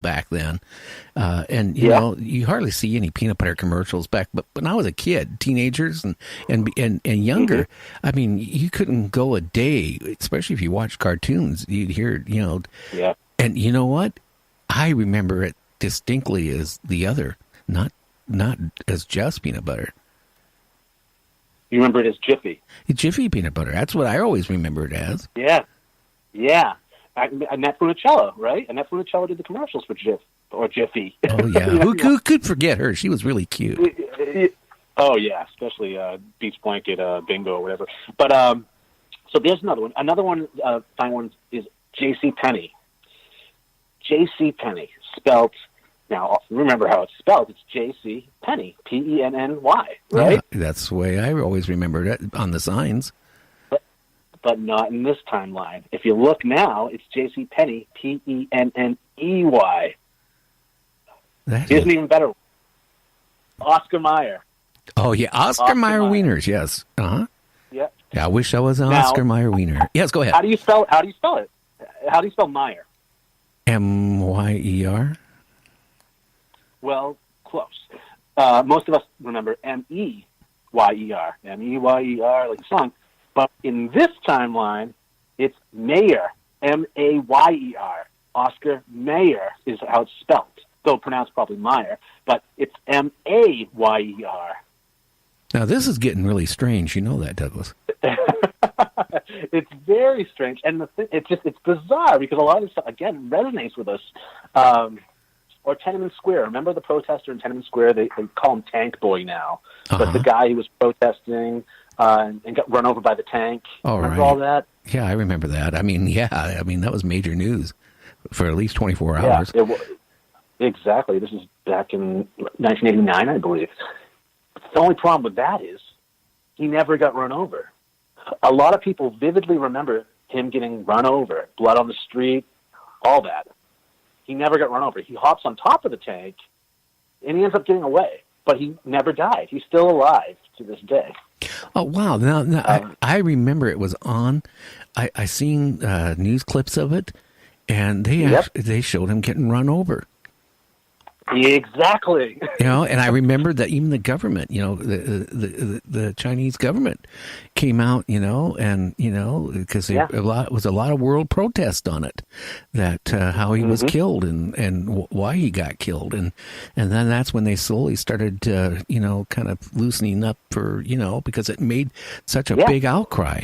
back then. And you know, you hardly see any peanut butter commercials back. But when I was a kid, teenagers and younger, I mean, you couldn't go a day, especially if you watched cartoons. You'd hear, you know, and you know what? I remember it distinctly as the other, not as just peanut butter. You remember it as Jiffy. Jiffy peanut butter. That's what I always remember it as. Yeah. Annette Funicello, right? Annette Funicello did the commercials for Jiffy. Oh, yeah. Who could forget her? She was really cute. Oh, yeah, especially Beach Blanket, Bingo, or whatever. But, so there's another one. Another one, fine one, is J.C. Penney. J.C. Penney, spelled... Now, remember how it's spelled. It's J.C. Penney, P-E-N-N-Y, right? Yeah, that's the way I always remembered it on the signs. But not in this timeline. If you look now, it's J.C. Penney, P-E-N-N-E-Y. Here's an even better one. Oscar Mayer. Oh, yeah, Oscar Mayer Wieners, yes. Uh-huh. Yeah. I wish I was an Oscar Mayer Wiener. Yes, go ahead. How do you spell it? How do you spell Meyer? M-Y-E-R? Well, close. Most of us remember M-E-Y-E-R. M-E-Y-E-R, like the song. But in this timeline, it's Mayer. M-A-Y-E-R. Oscar Mayer is how it's spelled. Though pronounced probably Meyer. But it's M-A-Y-E-R. Now, this is getting really strange. You know that, Douglas. It's very strange. And it's bizarre because a lot of this stuff, again, resonates with us. Or Tiananmen Square. Remember the protester in Tiananmen Square? They call him Tank Boy now. But the guy who was protesting and got run over by the tank. Remember all that? Yeah, I remember that. I mean, that was major news for at least 24 hours. Yeah, exactly. This is back in 1989, I believe. The only problem with that is he never got run over. A lot of people vividly remember him getting run over, blood on the street, all that. He never got run over. He hops on top of the tank, and he ends up getting away. But he never died. He's still alive to this day. Oh, wow. Now I remember it was on. I seen news clips of it, and they showed him getting run over. Exactly. You know, and I remember that even the government, you know, the Chinese government came out, you know, and you know, because was a lot of world protest on it, that how he was killed and why he got killed, and then that's when they slowly started, you know, kind of loosening up for, you know, because it made such a big outcry.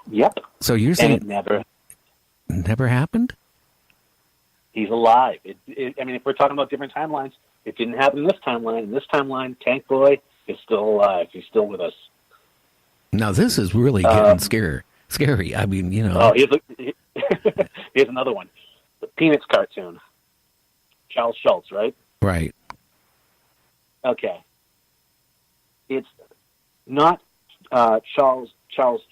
Yep. So you're saying it never happened? He's alive. I mean, if we're talking about different timelines, it didn't happen in this timeline. In this timeline, Tank Boy is still alive. He's still with us. Now, this is really getting scary. I mean, you know. Oh, here's another one. The Peanuts cartoon. Charles Schultz, right? Right. Okay. It's not Charles Schultz.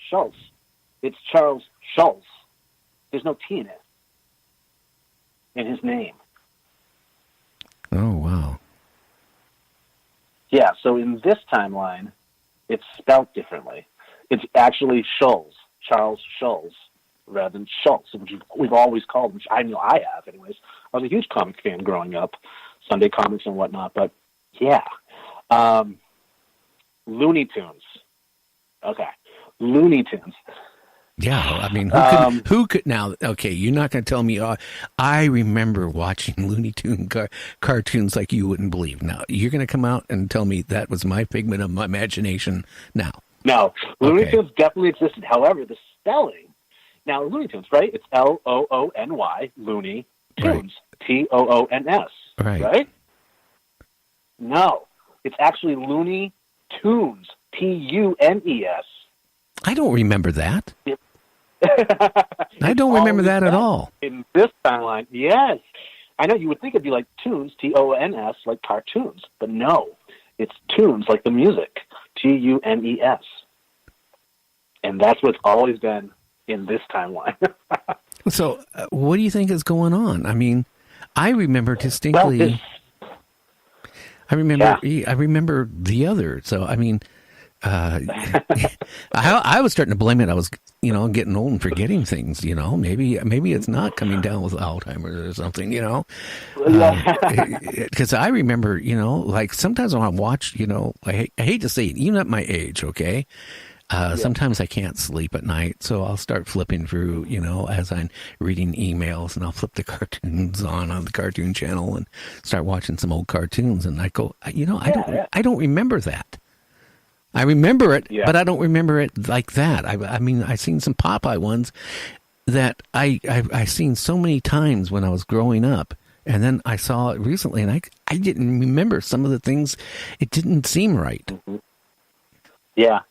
It's Charles Schultz. There's no T in it. In his name. Oh, wow. Yeah, so in this timeline, it's spelled differently. It's actually Schultz, Charles Schultz, rather than Schultz, which we've always called him, which I know I have anyways. I was a huge comic fan growing up, Sunday comics and whatnot, but yeah. Looney Tunes. Okay, Looney Tunes. Yeah, I mean, who could now? Okay, you're not going to tell me. I remember watching Looney Tune cartoons like you wouldn't believe. Now you're going to come out and tell me that was my figment of my imagination. Now, no, Looney Tunes definitely existed. However, the spelling. Now, Looney Tunes, right? It's Loony, Looney Tunes, Toons, right? No, it's actually Looney Tunes, Tunes. I don't remember that. I don't remember that at all. In this timeline, yes. I know you would think it'd be like tunes, Tons, like cartoons, but no. It's tunes, like the music, Tunes. And that's what's always been in this timeline. So, what do you think is going on? I mean, I remember distinctly. I remember the other. So, I mean, I was starting to blame it. I was, getting old and forgetting things. Maybe it's not coming down with Alzheimer's or something. Because I remember, like sometimes when I watch, I hate to say it, even at my age, okay. Sometimes I can't sleep at night, so I'll start flipping through, as I'm reading emails, and I'll flip the cartoons on the Cartoon Channel and start watching some old cartoons, and I go, I don't remember that. I remember it, but I don't remember it like that. I mean, I've seen some Popeye ones that I've seen so many times when I was growing up, and then I saw it recently, and I didn't remember some of the things. It didn't seem right. Mm-hmm. Yeah,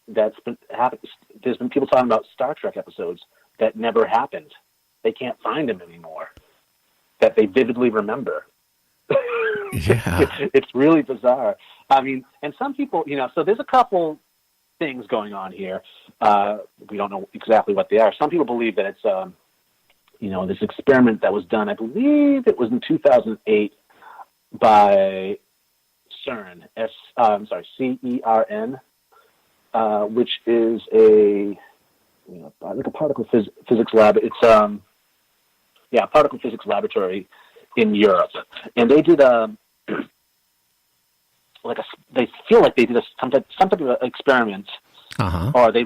that's been happened. There's been people talking about Star Trek episodes that never happened. They can't find them anymore, that they vividly remember. Yeah. It's really bizarre. I mean, and some people, so there's a couple things going on here. We don't know exactly what they are. Some people believe that it's, this experiment that was done, I believe it was in 2008 by CERN, CERN, which is like a particle physics lab. It's, particle physics laboratory in Europe. And they did they feel like they did some type of experiment, or they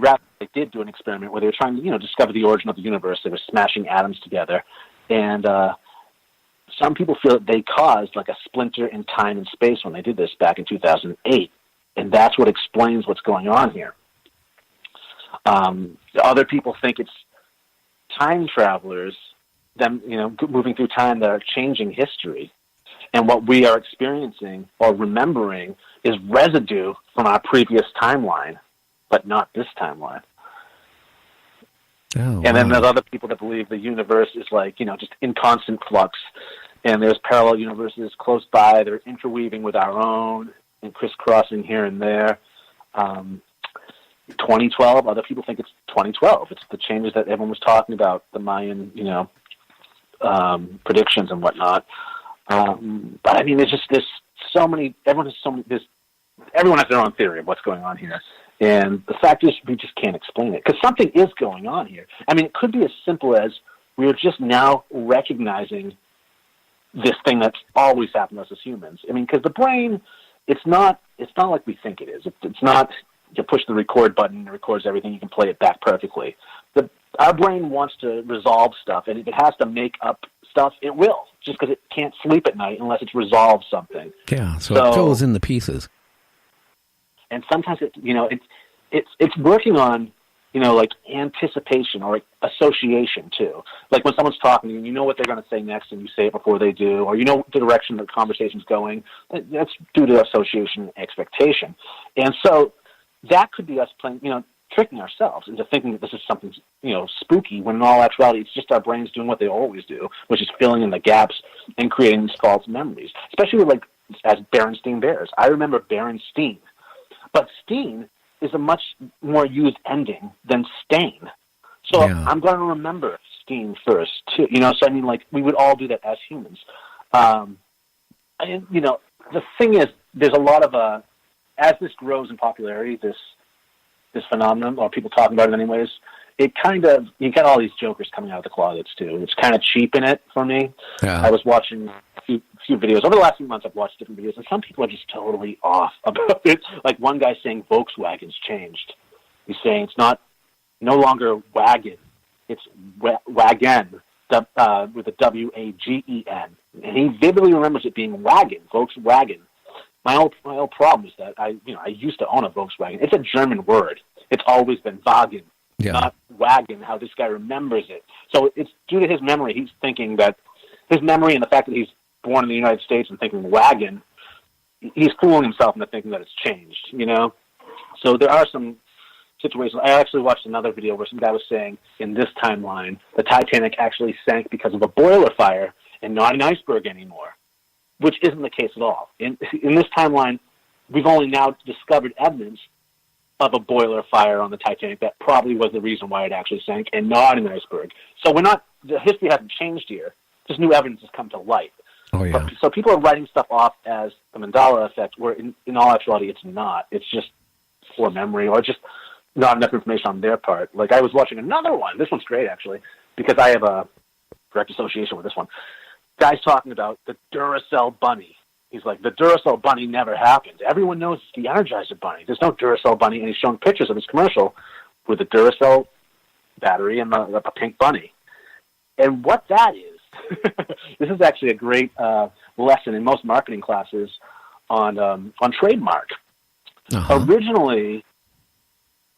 did do an experiment where they were trying to, discover the origin of the universe. They were smashing atoms together, and some people feel that they caused like a splinter in time and space when they did this back in 2008, and that's what explains what's going on here. Other people think it's time travelers, them, moving through time, that are changing history. And what we are experiencing or remembering is residue from our previous timeline, but not this timeline. Oh, and then there's other people that believe the universe is like, just in constant flux. And there's parallel universes close by. They're interweaving with our own and crisscrossing here and there. 2012, other people think it's 2012. It's the changes that everyone was talking about, the Mayan, predictions and whatnot. But I mean, there's so many, everyone has their own theory of what's going on here. And the fact is, we just can't explain it, because something is going on here. I mean, it could be as simple as we're just now recognizing this thing that's always happened to us as humans. I mean, because the brain, it's not like we think it is. It's not, you push the record button, it records everything, you can play it back perfectly. Our brain wants to resolve stuff, and if it has to make up stuff, it will, just because it can't sleep at night unless it's resolved something. Yeah, so it fills in the pieces. And sometimes it's working on, like anticipation or association too. Like when someone's talking to you, you know what they're going to say next, and you say it before they do, or you know the direction the conversation's going. That's due to association and expectation. And so that could be us playing, tricking ourselves into thinking that this is something, spooky, when in all actuality it's just our brains doing what they always do, which is filling in the gaps and creating these false memories, especially like as Berenstain Bears. I remember Berenstein, but Steen is a much more used ending than Stain. So I'm going to remember Steen first, too. So I mean, like, we would all do that as humans. And, the thing is, there's a lot of, as this grows in popularity, this phenomenon, or people talking about it anyways, it kind of, you get all these jokers coming out of the closets too. It's kind of cheap in it for me. Yeah. I was watching a few videos. Over the last few months, I've watched different videos, and some people are just totally off about it. Like one guy saying Volkswagen's changed. He's saying it's no longer wagon, it's wagon, with a W-A-G-E-N. And he vividly remembers it being wagon, Volkswagen. My whole problem is that I used to own a Volkswagen. It's a German word. It's always been Wagen, not wagon, how this guy remembers it. So it's due to his memory. He's thinking that his memory and the fact that he's born in the United States and thinking wagon, he's fooling himself into thinking that it's changed, So there are some situations. I actually watched another video where some guy was saying in this timeline, the Titanic actually sank because of a boiler fire and not an iceberg anymore, which isn't the case at all. In this timeline, we've only now discovered evidence of a boiler fire on the Titanic that probably was the reason why it actually sank and not an iceberg. So the history hasn't changed here. Just new evidence has come to light. Oh, yeah. So people are writing stuff off as the Mandela effect, where in all actuality it's not. It's just poor memory or just not enough information on their part. Like I was watching another one. This one's great actually because I have a direct association with this one. Guy's talking about the Duracell bunny. He's like, the Duracell bunny never happened. Everyone knows it's the Energizer bunny. There's no Duracell bunny, and he's showing pictures of his commercial with the Duracell battery and a pink bunny. And what that is, this is actually a great lesson in most marketing classes on trademark. Uh-huh. Originally,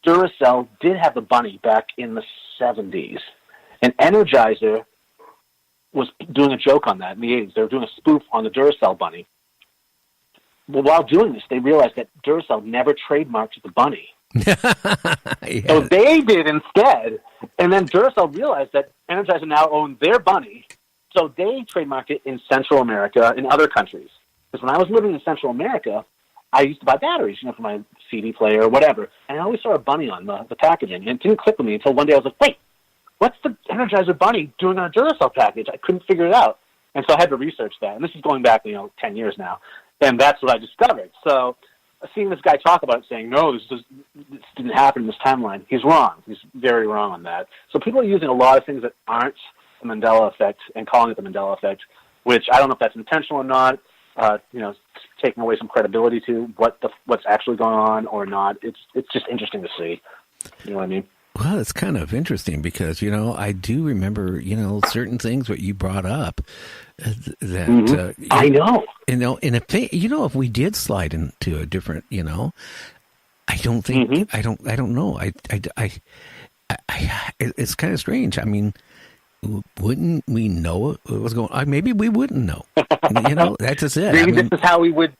Duracell did have the bunny back in the 70s. And Energizer was doing a joke on that in the 80s. They were doing a spoof on the Duracell bunny. Well, while doing this, they realized that Duracell never trademarked the bunny. Yeah. So they did instead. And then Duracell realized that Energizer now owned their bunny. So they trademarked it in Central America and other countries. Because when I was living in Central America, I used to buy batteries, for my CD player or whatever. And I always saw a bunny on the packaging. And it didn't click with me until one day I was like, wait, what's the Energizer bunny doing on a Duracell package? I couldn't figure it out. And so I had to research that. And this is going back, 10 years now. And that's what I discovered. So seeing this guy talk about it saying, no, this didn't happen in this timeline, he's wrong. He's very wrong on that. So people are using a lot of things that aren't the Mandela effect and calling it the Mandela effect, which I don't know if that's intentional or not, taking away some credibility to what's actually going on or not. It's just interesting to see. You know what I mean? Well, it's kind of interesting because, I do remember, certain things what you brought up that, I know. And if we did slide into a different, I don't think, I don't know. It's kind of strange. I mean, wouldn't we know what was going on? Maybe we wouldn't know. That's just it. Maybe this is how we would,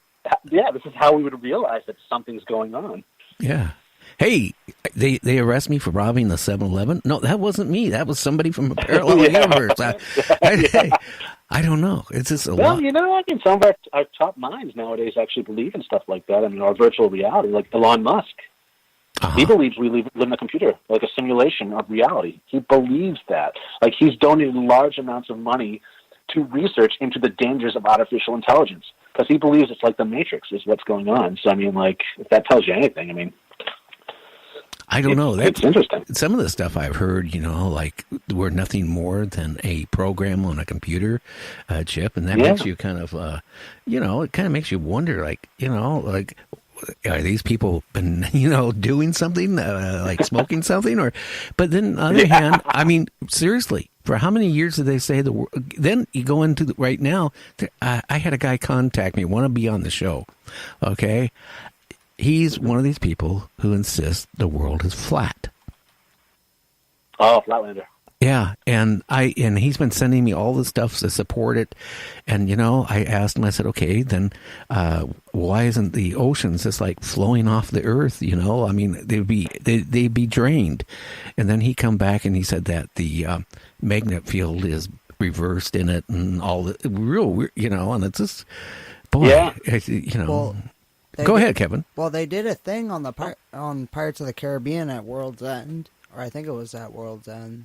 this is how we would realize that something's going on. Yeah. Hey, they arrest me for robbing the 7-Eleven? No, that wasn't me. That was somebody from a parallel universe. I don't know. It's just a lot. Well, I think some of our top minds nowadays actually believe in stuff like that. I mean, our virtual reality, like Elon Musk. Uh-huh. He believes we live in a computer, like a simulation of reality. He believes that. Like, he's donated large amounts of money to research into the dangers of artificial intelligence because he believes it's like the Matrix is what's going on. So, I mean, if that tells you anything, I don't know. That's interesting. Some of the stuff I've heard, we're nothing more than a program on a computer chip, and that makes you kind of, it kind of makes you wonder, are these people been, doing something, like smoking something, But then, on the other hand, I mean, seriously, for how many years did they say then you go into right now? I had a guy contact me, want to be on the show, okay. He's one of these people who insists the world is flat. Oh, Flatlander. Yeah, and he's been sending me all the stuff to support it. And I asked him. I said, okay, then why isn't the oceans just like flowing off the earth? I mean, they'd be drained. And then he come back and he said that the magnet field is reversed in it and all the real, and it's just boy, Well, go ahead, Kevin. Well, they did a thing on on Pirates of the Caribbean at World's End, or I think it was at World's End.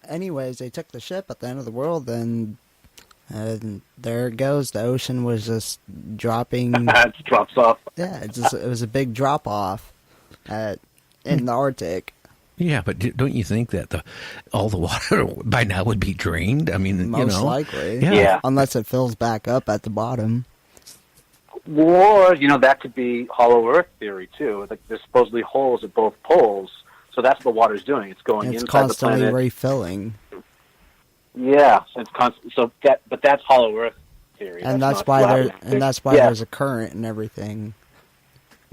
Anyways, they took the ship at the end of the world, and there it goes. The ocean was just dropping. It drops off. Yeah, it was a big drop off in the Arctic. Yeah, but don't you think that all the water by now would be drained? I mean, most likely. Yeah, unless it fills back up at the bottom. Or, that could be hollow earth theory, too. Like, there's supposedly holes at both poles, so that's what the water's doing. It's going inside the planet. It's constantly refilling. Yeah, it's constant. But that's hollow earth theory. And that's why there's a current and everything.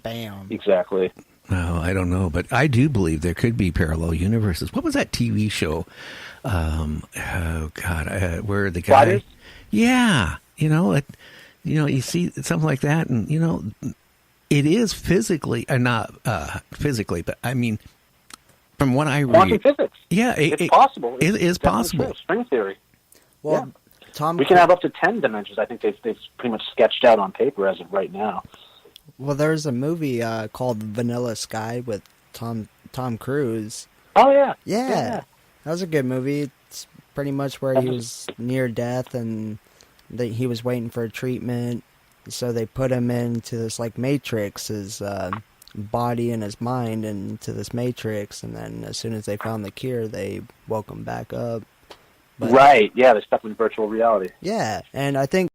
Bam. Exactly. No, I don't know, but I do believe there could be parallel universes. What was that TV show? Where the guy... Sliders? Yeah, you see something like that, and it is physically, not physically, but I mean, from what I read, quantum physics. Yeah, it's possible. It is possible. True. String theory. Well, we can have up to 10 dimensions. I think they've pretty much sketched out on paper as of right now. Well, there's a movie called Vanilla Sky with Tom Cruise. Oh yeah, yeah, that was a good movie. It's pretty much where he was near death and he was waiting for a treatment, so they put him into this like Matrix, his body and his mind into this matrix, and then as soon as they found the cure, they woke him back up. But, right, yeah, they're stuck in virtual reality. Yeah, and I think